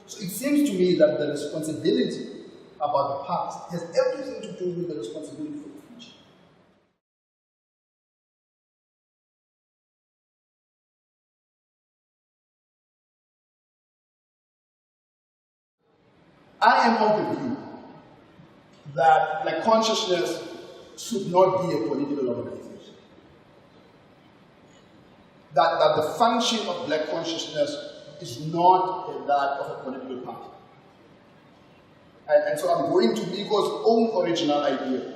So it seems to me that the responsibility about the past has everything to do with the responsibility for the future. I am of the view that Black consciousness should not be a political organization. That the function of Black consciousness is not that of a political party. And so I'm going to Nico's own original idea.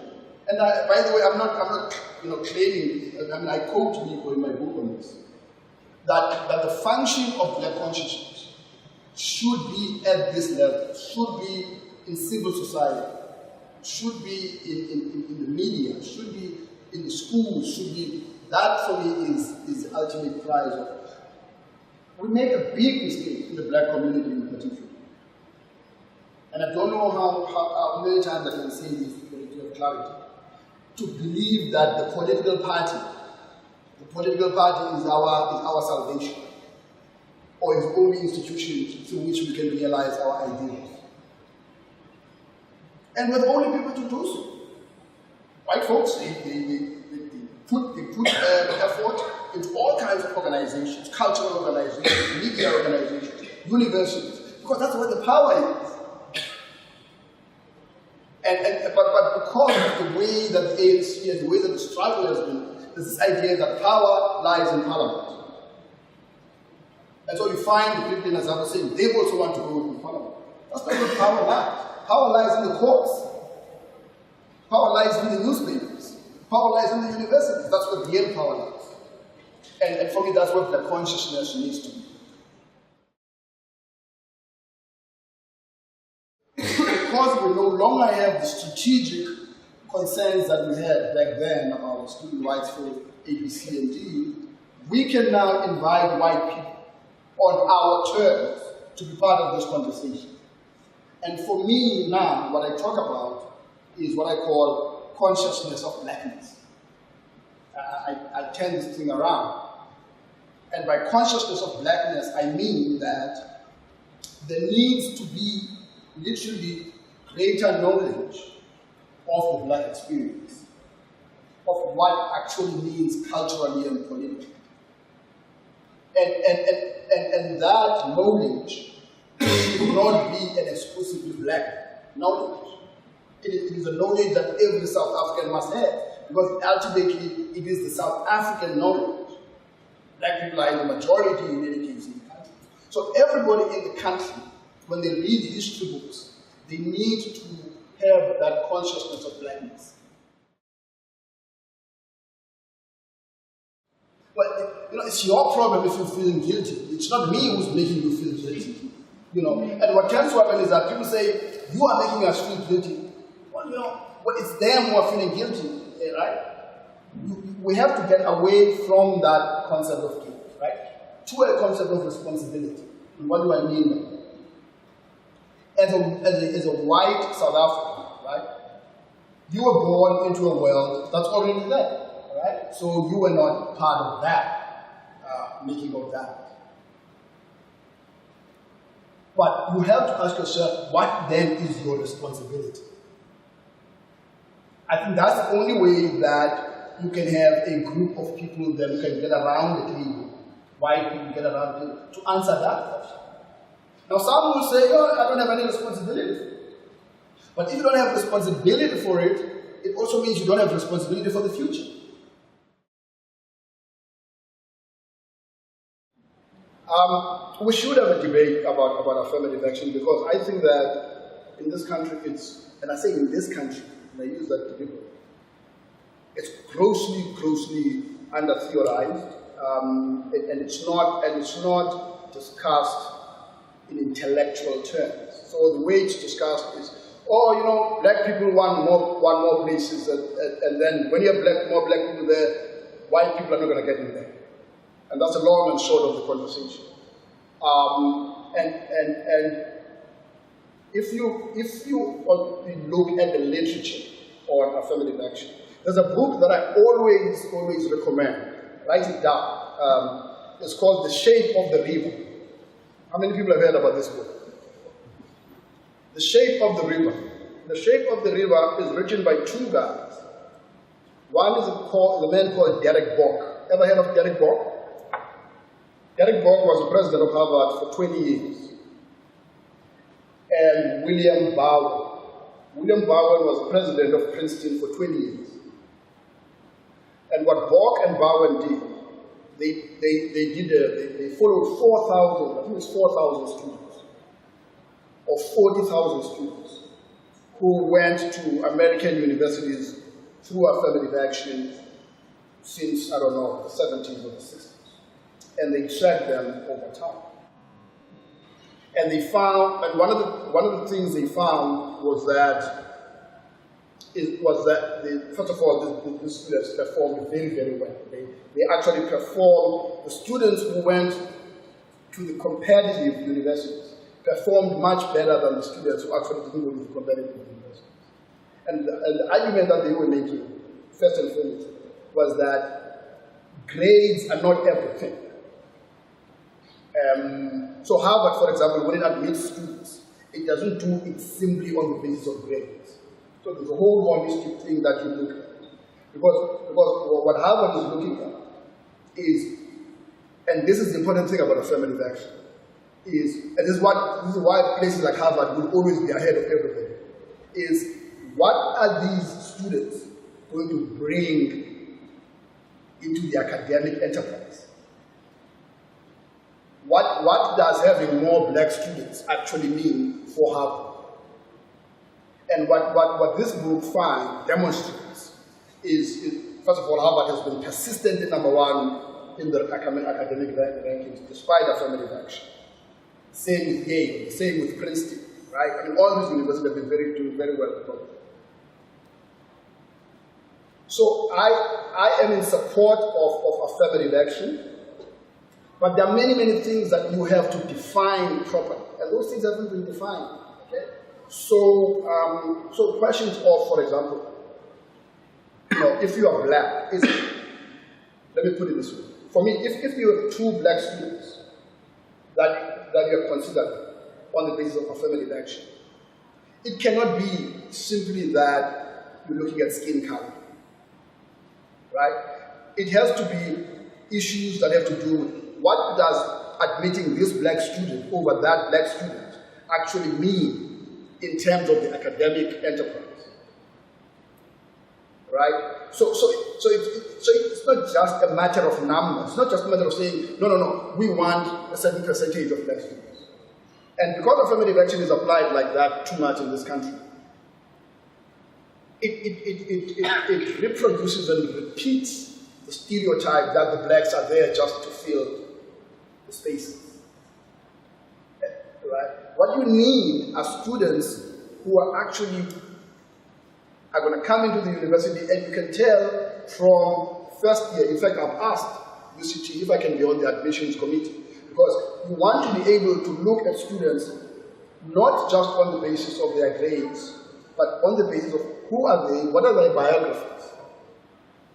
And by the way, I'm not claiming, I quote Nico in my book on this, that the function of Black consciousness should be at this level, should be in civil society, should be in the media, should be in the schools, should be, that for me is the ultimate prize of it. We make a big mistake in the Black community in particular. And I don't know how many times I can say this with clarity, to believe that the political party is our salvation, or is only institution through which we can realize our ideals. And we're the only people to do so. White folks, they put effort into all kinds of organizations, cultural organizations, media organizations, universities, because that's where the power is. But because of the way that the ANC and the way that the struggle has been, there's this idea that power lies in parliament. And so you find the people in Azaba saying they also want to go to parliament. That's not where power lies. Power lies in the courts. Power lies in the newspapers. Power lies in the universities. That's where real power lies. And for me, that's what the consciousness needs to be. Because we no longer have the strategic concerns that we had back then about student rights for A, B, C, and D, we can now invite white people on our terms to be part of this conversation. And for me now, what I talk about is what I call consciousness of blackness. I turn this thing around. And by consciousness of blackness, I mean that there needs to be literally greater knowledge of the Black experience, of what actually means culturally and politically. And that knowledge should not be an exclusively Black knowledge. It is a knowledge that every South African must have, because ultimately it is the South African knowledge. Black people are in the majority in many cases in the country. So everybody in the country, when they read history books, they need to have that consciousness of blackness. Well, it's your problem if you're feeling guilty. It's not me who's making you feel guilty. And what tends to happen is that people say, you are making us feel guilty. Well, it's them who are feeling guilty, right? We have to get away from that concept of guilt, right? To a concept of responsibility. And what do I mean by that? As a white South African, right? You were born into a world that's already there, right? So you were not part of that, making of that. But you have to ask yourself, what then is your responsibility? I think that's the only way that you can have a group of people that you can get around the table, white people get around the table, to answer that question. Now some will say, oh, I don't have any responsibility for it. But if you don't have responsibility for it, it also means you don't have responsibility for the future. We should have a debate about affirmative action, because I think that in this country, and I say in this country, and I use that deliberately, it's grossly under-theorized, and it's not discussed in intellectual terms. So the way it's discussed is, Black people want more places, and then when you have more black people there, white people are not going to get in there. And that's the long and short of the conversation. And if you look at the literature on affirmative action, there's a book that I always recommend. Write it down. It's called The Shape of the River. How many people have heard about this book? The Shape of the River. The Shape of the River is written by two guys. One is the man called Derek Bock. Ever heard of Derek Bock? Derek Bock was the president of Harvard for 20 years. And William Bowen. William Bowen was president of Princeton for 20 years. And what Bock and Bowen did, they followed 4,000, I think it was 4,000 students, or 40,000 students, who went to American universities through affirmative action since, I don't know, the 70s or the 60s. And they tracked them over time. And they found, and one of the things they found was that, first of all, the students performed very, very well. They actually performed, the students who went to the competitive universities performed much better than the students who actually didn't go to the competitive universities. And the argument that they were making, first and foremost, was that grades are not everything. So Harvard, for example, when it admits students, it doesn't do it simply on the basis of grades. So there's a whole holistic thing that you look at. Because what Harvard is looking at is, and this is the important thing about affirmative action, and this is why places like Harvard will always be ahead of everybody, is what are these students going to bring into the academic enterprise? What does having more black students actually mean for Harvard? And what this book demonstrates is, first of all, Harvard has been persistently #1 in the academic rankings, despite affirmative action. Same with Yale, same with Princeton, right? I mean, all these universities have been doing very well. So I am in support of affirmative action. But there are many, many things that you have to define properly, and those things haven't been defined. Okay? So questions of, for example, if you are black, let me put it this way. For me, if you have two black students that you have considered on the basis of affirmative action, it cannot be simply that you're looking at skin color, right? It has to be issues that have to do with what does admitting this black student over that black student actually mean in terms of the academic enterprise, right? So it's not just a matter of numbers. It's not just a matter of saying, no, we want a certain percentage of black students. And because affirmative action is applied like that too much in this country, it reproduces and repeats the stereotype that the blacks are there just to fill the spaces, right? What you need are students who are actually going to come into the university, and you can tell from first year. In fact, I've asked the city if I can be on the admissions committee, because you want to be able to look at students not just on the basis of their grades, but on the basis of who are they, what are their biographies,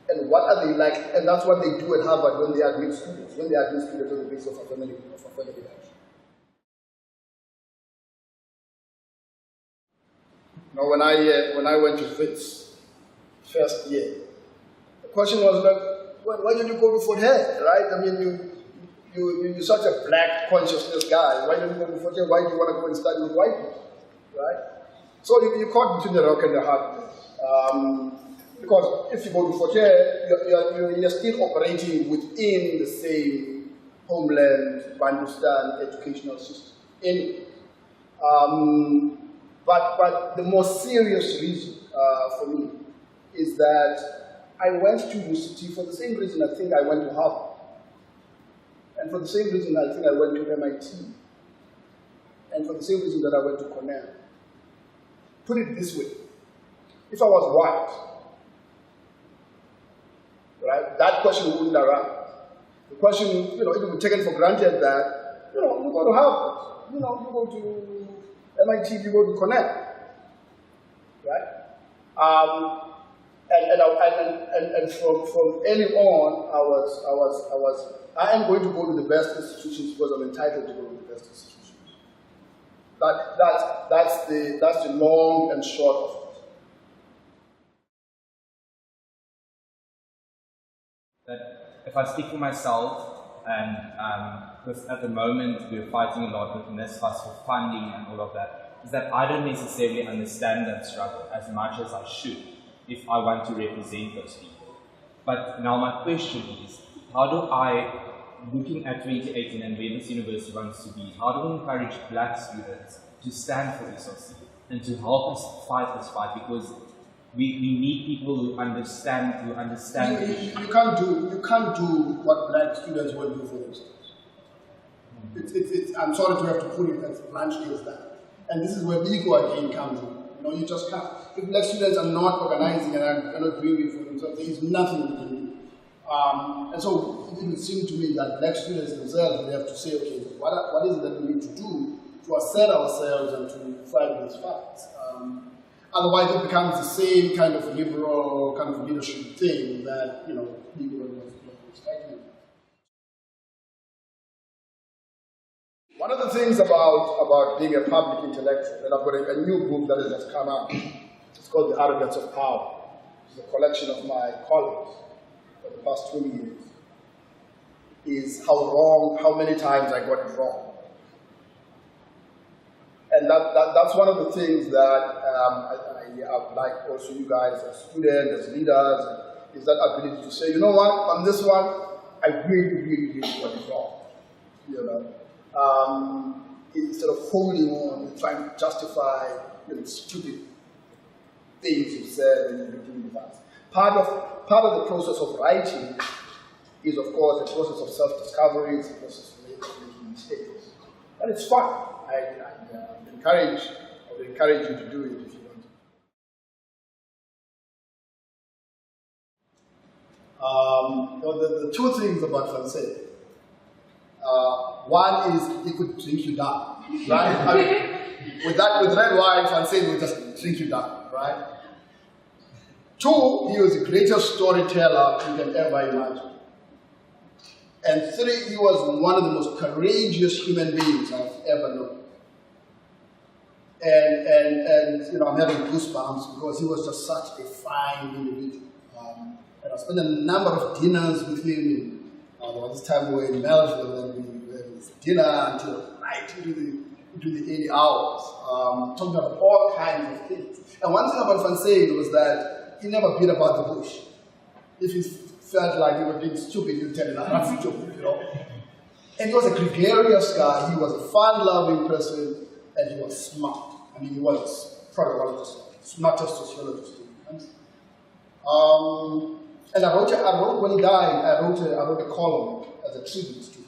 and what are they like, and that's what they do at Harvard when they admit students, on the basis of affirmative action. Now, when I went to Wits first year, the question was like, why did you go to Fort Hare, right? I mean, you're such a black consciousness guy. Why did you go to Fort Hare? Why do you want to go and study with white people, right? So you caught between the rock and the hard place. Because if you go to Fort Hare, you're still operating within the same homeland, Bandustan educational system. Anyway, but the more serious reason for me is that I went to UCT for the same reason I think I went to Harvard. And for the same reason I think I went to MIT. And for the same reason that I went to Cornell. Put it this way. If I was white, right, that question wouldn't arise. The question, it would be taken for granted that, you go to Harvard, you go to MIT, you go to Cornell, right? And from early on, I am going to go to the best institutions because I'm entitled to go to the best institutions. That's the long and short of it. That if I speak for myself, and because at the moment we're fighting a lot with NSFAS for funding and all of that, is that I don't necessarily understand that struggle as much as I should if I want to represent those people. But now my question is, how do I, looking at 2018 and where this university wants to be, how do we encourage black students to stand for SRC and to help us fight this fight? Because we need people who understand. You can't do what black students will do for themselves. I'm sorry to have to put it as bluntly as that. And this is where ego again comes in. You know, you just can't. If black students are not organizing and are not doing it for themselves, there is nothing we can do. And so it would seem to me that black students themselves will have to say, okay, what is it that we need to do to assert ourselves and to fight these fights? Otherwise, it becomes the same kind of liberal kind of leadership thing that, you know, people are expecting. One of the things about being a public intellectual, and I've got a new book that has just come out. It's called The Arrogance of Power. It's a collection of my colleagues for the past 20 years. Is how many times I got it wrong. And that's one of the things that I like also you guys as students, as leaders, is that ability to say, you know what, on this one, I really got it wrong. You know, instead of holding on and trying to justify stupid things you said and written in the past. Part of the process of writing is, of course, a process of self-discovery, it's a process of making mistakes. And it's fun. I would encourage you to do it if you want to. The two things about Fonseca. One is he could drink you down, right? I mean, with red wine, Fonseca would just drink you down, right? Two, he was the greatest storyteller you can ever imagine. And three, he was one of the most courageous human beings I've ever known. And you know, I'm having goosebumps because he was just such a fine individual. And I spent a number of dinners with him. There was this time we were in Melville and we were having this dinner until right into the early hours, talking about all kinds of things. And one thing about Fonseca was that he never beat about the bush. If he felt like he was being stupid, he'd tell him, I'm stupid, you know. And he was a gregarious guy. He was a fun-loving person. And he was smart. I mean, he was probably one of the smartest sociologists in the country. And I wrote when he died, I wrote a column as a tribute to him.